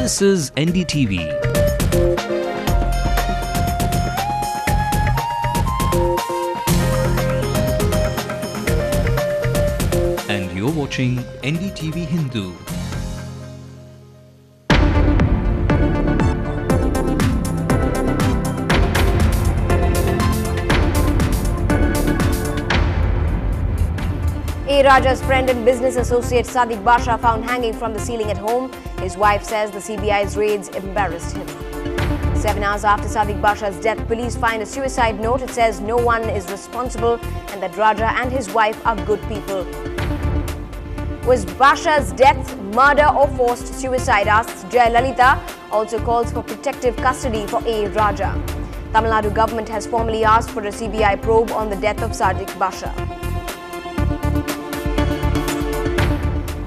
This is NDTV. And you're watching NDTV Hindu. A. Raja's friend and business associate Sadiq Basha found hanging from the ceiling at home. His wife says the CBI's raids embarrassed him. 7 hours after Sadiq Basha's death, police find a suicide note. It says no one is responsible and that Raja and his wife are good people. Was Basha's death murder or forced suicide, asks Jayalalitha. Also calls for protective custody for A. Raja. Tamil Nadu government has formally asked for a CBI probe on the death of Sadiq Basha.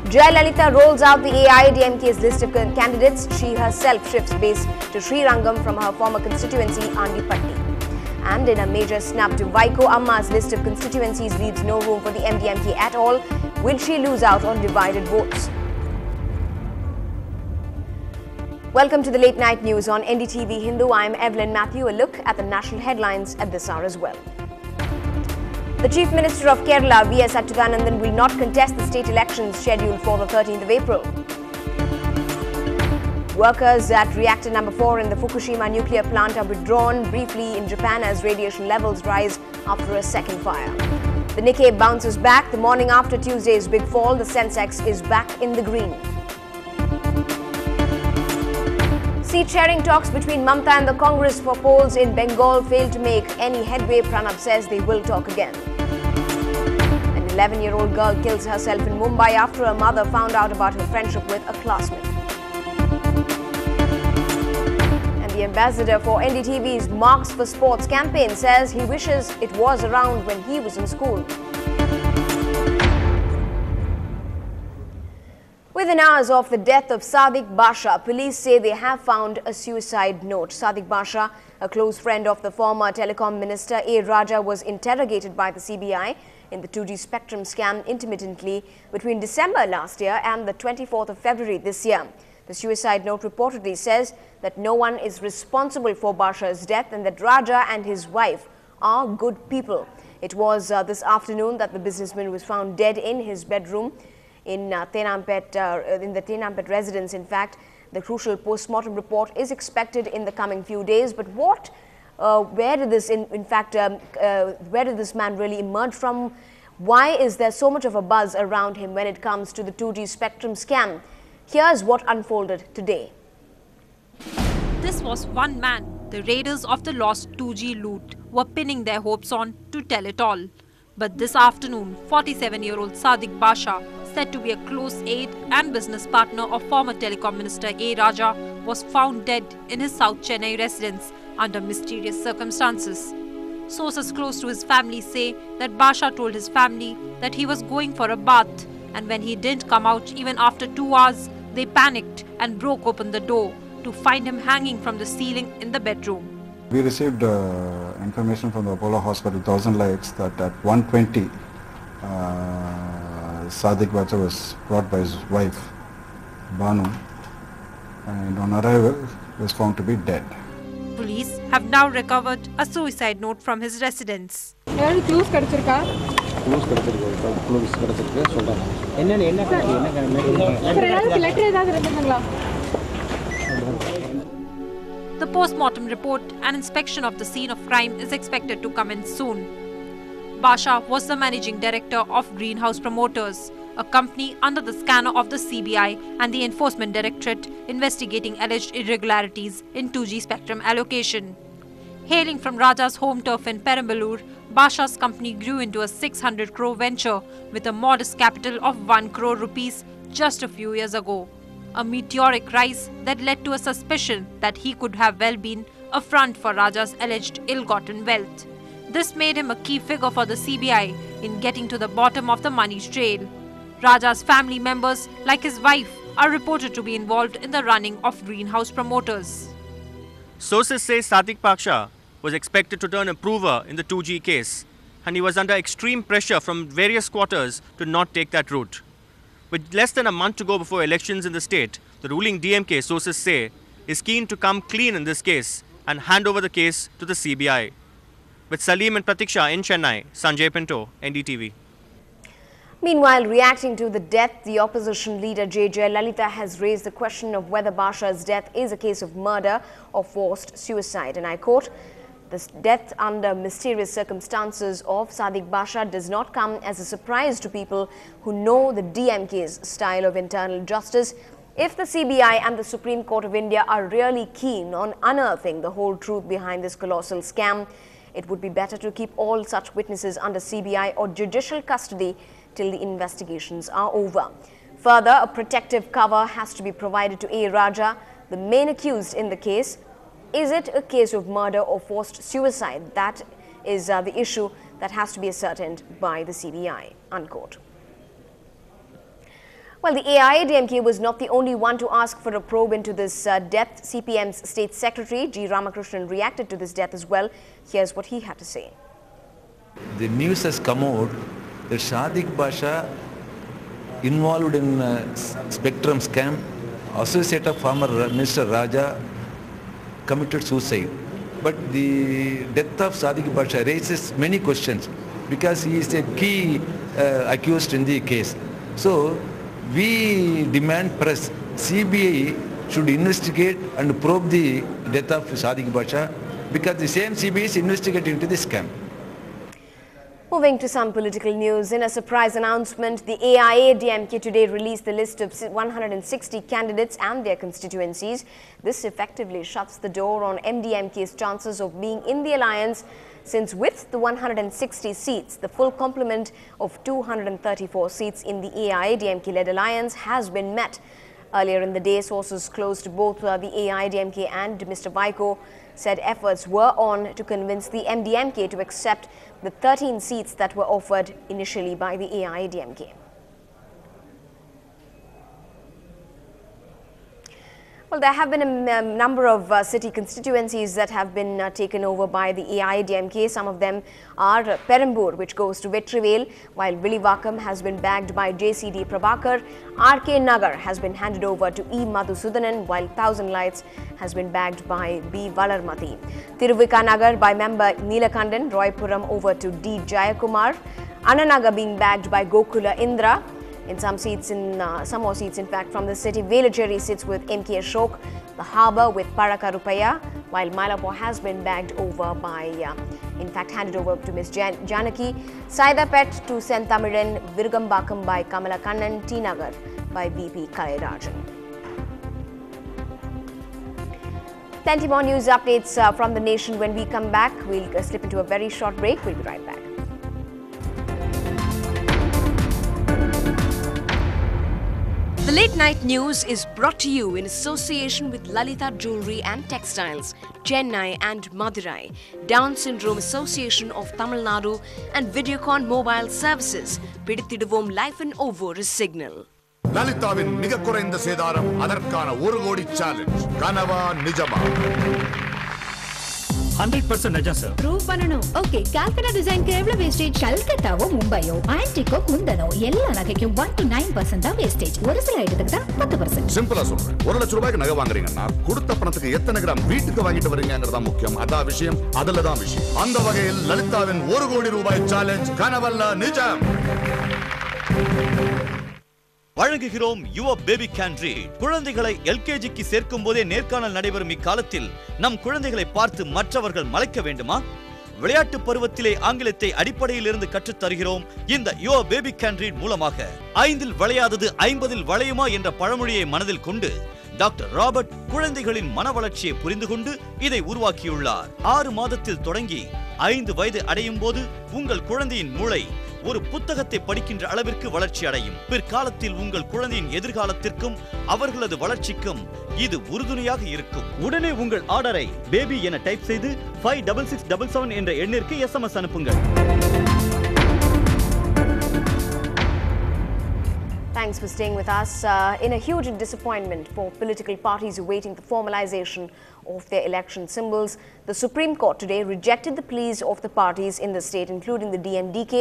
Jayalalitha rolls out the AIADMK's list of candidates. She herself shifts base to Srirangam from her former constituency, Andipatti. And in a major snap to Vaiko, Amma's list of constituencies leaves no room for the MDMK at all. Will she lose out on divided votes? Welcome to the late night news on NDTV Hindu. I'm Evelyn Matthew. A look at the national headlines at this hour as well. The Chief Minister of Kerala, V.S. Achyutanandan, will not contest the state elections scheduled for the 13th of April. Workers at reactor number 4 in the Fukushima nuclear plant are withdrawn briefly in Japan as radiation levels rise after a second fire. The Nikkei bounces back. The morning after Tuesday's big fall, the Sensex is back in the green. Seat-sharing talks between Mamata and the Congress for polls in Bengal failed to make any headway. Pranab says they will talk again. An 11-year-old girl kills herself in Mumbai after her mother found out about her friendship with a classmate. And the ambassador for NDTV's Marks for Sports campaign says he wishes it was around when he was in school. Within hours of the death of Sadiq Basha, police say they have found a suicide note. Sadiq Basha, a close friend of the former telecom minister A. Raja, was interrogated by the CBI in the 2G spectrum scam intermittently between December last year and the 24th of February this year. The suicide note reportedly says that no one is responsible for Basha's death and that Raja and his wife are good people. It was this afternoon that the businessman was found dead in his bedroom in the Tenampet residence. In fact, the crucial post-mortem report is expected in the coming few days. But where did this man really emerge from? Why is there so much of a buzz around him when it comes to the 2G spectrum scam? Here's what unfolded today. This was one man the raiders of the lost 2G loot were pinning their hopes on to tell it all. But this afternoon, 47-year-old Sadiq Basha, said to be a close aide and business partner of former telecom minister A. Raja, was found dead in his South Chennai residence under mysterious circumstances. Sources close to his family say that Basha told his family that he was going for a bath, and when he didn't come out even after 2 hours, they panicked and broke open the door to find him hanging from the ceiling in the bedroom. We received information from the Apollo Hospital, 1000 Lights, that at 1:20, Sadiq Basha was brought by his wife, Banu, and on arrival, was found to be dead. Police have now recovered a suicide note from his residence. The post-mortem report and inspection of the scene of crime is expected to commence soon. Basha was the managing director of Greenhouse Promoters, a company under the scanner of the CBI and the Enforcement Directorate investigating alleged irregularities in 2G spectrum allocation. Hailing from Raja's home turf in Perambalur, Basha's company grew into a 600 crore venture with a modest capital of 1 crore rupees just a few years ago. A meteoric rise that led to a suspicion that he could have well been a front for Raja's alleged ill-gotten wealth. This made him a key figure for the CBI in getting to the bottom of the money trail. Raja's family members, like his wife, are reported to be involved in the running of Greenhouse Promoters. Sources say Sadiq Basha was expected to turn approver in the 2G case, and he was under extreme pressure from various quarters to not take that route. With less than a month to go before elections in the state, The ruling DMK, sources say, is keen to come clean in this case and hand over the case to the CBI. With Salim and Pratiksha in Chennai, Sanjay Pinto, NDTV. Meanwhile, reacting to the death, the opposition leader J.J. Lalita has raised the question of whether Basha's death is a case of murder or forced suicide. And I quote, "The death under mysterious circumstances of Sadiq Basha does not come as a surprise to people who know the DMK's style of internal justice. If the CBI and the Supreme Court of India are really keen on unearthing the whole truth behind this colossal scam, it would be better to keep all such witnesses under CBI or judicial custody till the investigations are over." Further, a protective cover has to be provided to A. Raja, the main accused in the case. Is it a case of murder or forced suicide? That is the issue that has to be ascertained by the CBI, unquote. Well, the AIADMK was not the only one to ask for a probe into this death. CPM's State Secretary G. Ramakrishnan reacted to this death as well. Here's what he had to say. The news has come out that Sadiq Basha, involved in Spectrum scam, associate of former Minister Raja, committed suicide. But the death of Sadiq Basha raises many questions because he is a key accused in the case. So we demand press, CBI should investigate and probe the death of Sadiq Basha because the same CBI is investigating into the scam. Moving to some political news, in a surprise announcement, the AIADMK today released the list of 160 candidates and their constituencies. This effectively shuts the door on MDMK's chances of being in the alliance, since with the 160 seats, the full complement of 234 seats in the AIADMK-led alliance has been met. Earlier in the day, sources close to both the AIADMK and Mr. Vaiko said efforts were on to convince the MDMK to accept the 13 seats that were offered initially by the AIADMK. Well, there have been a number of city constituencies that have been taken over by the AIADMK. Some of them are Perambur, which goes to Vetrivel, while Vilivakam has been bagged by JCD Prabhakar. RK Nagar has been handed over to E. Madhusudanan, while Thousand Lights has been bagged by B. Valarmati. Tiruvika Nagar by member Neelakandan, Roypuram over to D. Jayakumar. Ananagar being bagged by Gokula Indra. In some more seats, in fact, from the city, Velacheri sits with M.K. Ashok, the harbour with Paraka Rupaya, while Mylapore has been bagged over by, in fact, handed over to Ms. Janaki, Saidapet to Sentamiran, Virgambakam by Kamala Kannan, T. Nagar by B.P. Kalairajan. Plenty more news updates from the nation when we come back. We'll slip into a very short break. We'll be right back. The Late Night News is brought to you in association with Lalita Jewelry and Textiles, Chennai and Madurai, Down Syndrome Association of Tamil Nadu and Videocon Mobile Services. Pidithiduvom life and over a signal. லலிதாவின் மிக குறைந்த சேதாரம் அதற்கான 1 கோடி challenge கனவா நிஜமா 100% நிஜம் sir prove பண்ணனும் okay கால்கடா டிசைன்க்கு எவ்வளவு வேஸ்டேஜ் கல்கத்தாவோ மும்பையோ ஆன்டிகோ குந்தனோ எல்லா நகைக்கும் 1 to 9% தான் வேஸ்டேஜ் ஒரு சில ஐட்டத்துக்கு தான் 10% சிம்பிளா சொல்றேன் 1 லட்சம் ரூபாய்க்கு நகை வாங்குறீங்கன்னா கொடுத்த பணத்துக்கு எத்தனை கிராம் வீட்டுக்கு வாங்கிட்டு வரீங்கங்கறது முக்கியம் அதான் விஷயம் அதல்ல தான் விஷயம் அந்த வகையில் லலிதாவின் 1 கோடி ரூபாய் சேலஞ்ச் கனவல்ல நிஜம் வழங்குகிறோம் யுவர் பேபி கேன் ரீட். குழந்தைகளை எல்கேஜிக்கு சேர்க்கும் போதே நேர்காணல் நடைபெறும் இக்காலத்தில் நம் குழந்தைகளை பார்த்து மற்றவர்கள் மலைக்க வேண்டுமா? விளையாட்டு பருவத்திலே ஆங்கிலத்தை அடிப்படையிலிருந்து கற்றுத் தருகிறோம் இந்த யுவர் பேபி கேன் ரீட் மூலமாக. 5இல் வளையாதது 50இல் வளையுமா என்ற பழமொழியை மனதில் கொண்டு டாக்டர் ராபர்ட் குழந்தைகளின் மன வளர்ச்சியை புரிந்து கொண்டு இதை உருவாக்கியுள்ளார். 6 மாதத்தில் தொடங்கி 5 வயது அடையும் போது உங்கள் குழந்தையின் மூளை ஒரு புத்தகத்தை படிக்கின்ற அளவிற்கு வளர்ச்சி அடையும். பிற்காலத்தில் உங்கள் குழந்தையின் எதிர்காலத்திற்கும் அவர்களது வளர்ச்சிக்கும் இது உறுதுணையாக இருக்கும். உடனே உங்கள் ஆர்டரை பேபி என டைப் செய்து 56677 என்ற எண்ணிற்கு SMS அனுப்புங்கள். Thanks for staying with us. In a huge disappointment for political parties awaiting the formalization of their election symbols, the Supreme Court today rejected the pleas of the parties in the state, including the DMDK,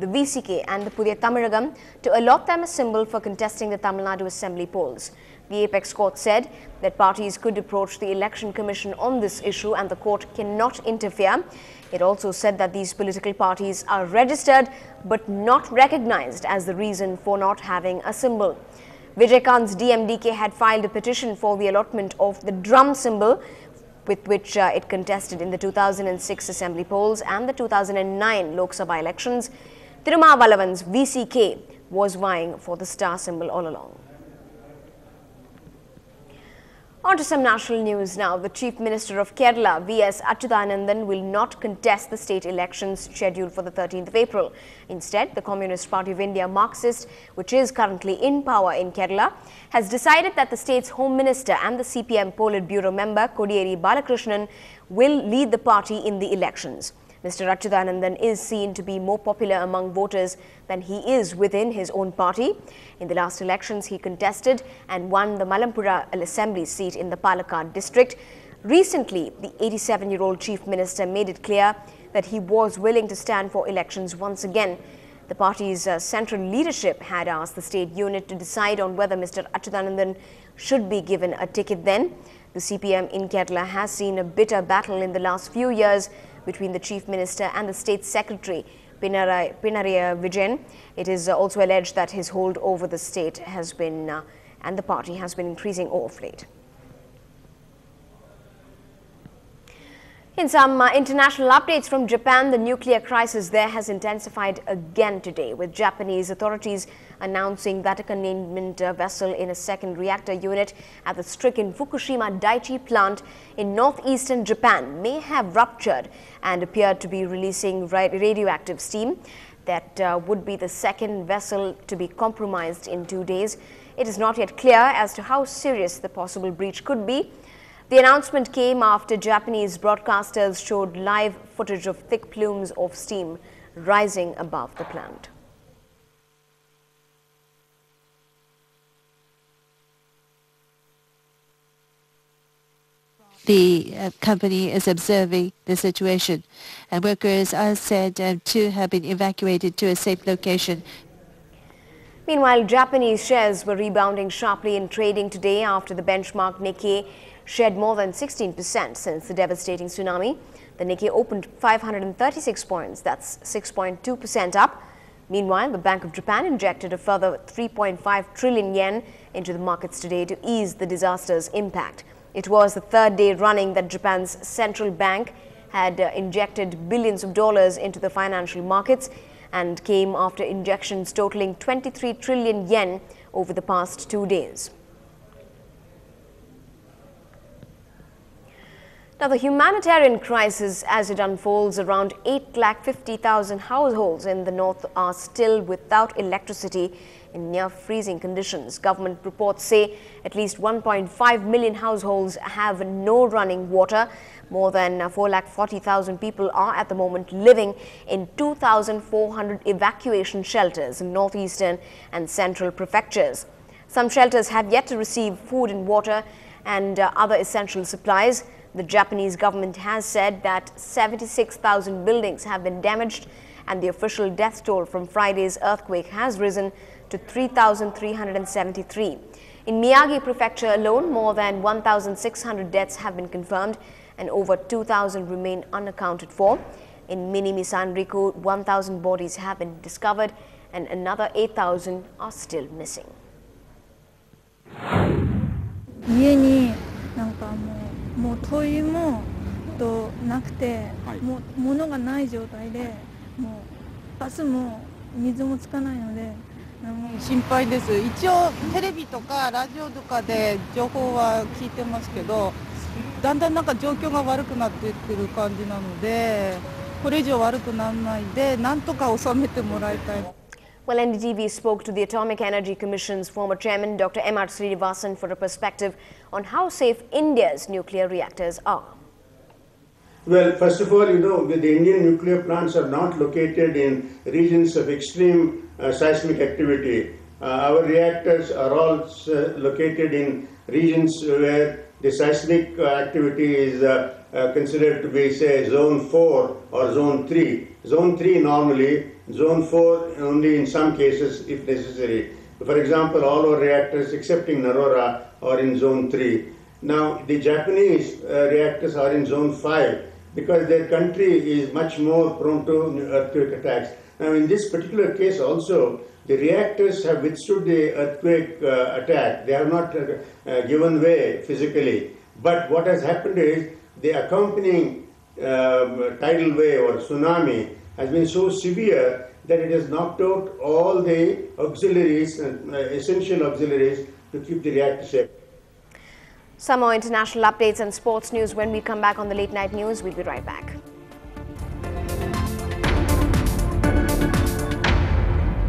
the VCK and the Pudhiya Tamizhagam, to allot them a symbol for contesting the Tamil Nadu Assembly polls. The apex court said that parties could approach the Election Commission on this issue and the court cannot interfere. It also said that these political parties are registered but not recognized as the reason for not having a symbol. Vijayakant's DMDK had filed a petition for the allotment of the drum symbol with which it contested in the 2006 assembly polls and the 2009 Lok Sabha elections. Tirumavalavan's VCK was vying for the star symbol all along. On to some national news now. The Chief Minister of Kerala, V.S. Achyutanandan, will not contest the state elections scheduled for the 13th of April. Instead, the Communist Party of India, Marxist, which is currently in power in Kerala, has decided that the state's Home Minister and the CPM Politburo member, Kodiyeri Balakrishnan, will lead the party in the elections. Mr. Achyutanandan is seen to be more popular among voters than he is within his own party. In the last elections, he contested and won the Malampura Assembly seat in the Palakkad district. Recently, the 87-year-old Chief Minister made it clear that he was willing to stand for elections once again. The party's central leadership had asked the state unit to decide on whether Mr. Achyutanandan should be given a ticket then. The CPM in Kerala has seen a bitter battle in the last few years between the Chief Minister and the State Secretary, Pinarayi Vijayan. It is also alleged that his hold over the state has been, and the party has been increasing of late. In some international updates from Japan, the nuclear crisis there has intensified again today, with Japanese authorities announcing that a containment vessel in a second reactor unit at the stricken Fukushima Daiichi plant in northeastern Japan may have ruptured and appeared to be releasing radioactive steam. That would be the second vessel to be compromised in 2 days. It is not yet clear as to how serious the possible breach could be. The announcement came after Japanese broadcasters showed live footage of thick plumes of steam rising above the plant. The company is observing the situation, and workers are said to have been evacuated to a safe location. Meanwhile, Japanese shares were rebounding sharply in trading today after the benchmark Nikkei shed more than 16% since the devastating tsunami. The Nikkei opened 536 points, that's 6.2% up. Meanwhile, the Bank of Japan injected a further 3.5 trillion yen into the markets today to ease the disaster's impact. It was the third day running that Japan's central bank had injected billions of dollars into the financial markets, and came after injections totaling 23 trillion yen over the past 2 days. Now, the humanitarian crisis as it unfolds, around 850,000 households in the north are still without electricity in near freezing conditions. Government reports say at least 1.5 million households have no running water. More than 440,000 people are at the moment living in 2,400 evacuation shelters in northeastern and central prefectures. Some shelters have yet to receive food and water and other essential supplies. The Japanese government has said that 76,000 buildings have been damaged, and the official death toll from Friday's earthquake has risen to 3,373. In Miyagi Prefecture alone, more than 1,600 deaths have been confirmed and over 2,000 remain unaccounted for. In Minami-Sanriku, 1,000 bodies have been discovered and another 8,000 are still missing. 家になんかもう灯油もなくて、もう物がない状態で、もうガスも水もつかないので、心配です。一応テレビとかラジオとかで情報は聞いてますけど、だんだんなんか状況が悪くなっていってる感じなので、これ以上悪くならないで、なんとか収めてもらいたい。Well, NDTV spoke to the Atomic Energy Commission's former chairman, Dr. M.R. Srinivasan, for a perspective on how safe India's nuclear reactors are. Well, first of all, the Indian nuclear plants are not located in regions of extreme seismic activity. Our reactors are all located in regions where the seismic activity is considered to be, say, zone 4 or zone 3. Zone 3 normally, zone 4 only in some cases if necessary. For example, all our reactors excepting Narora are in zone 3. Now, the Japanese reactors are in zone 5 because their country is much more prone to earthquake attacks. Now, in this particular case also, the reactors have withstood the earthquake attack. They have not given way physically. But what has happened is the accompanying tidal wave or tsunami has been so severe that it has knocked out all the auxiliaries, essential auxiliaries to keep the reactor safe. Some more international updates and sports news when we come back on the Late Night News. We'll be right back.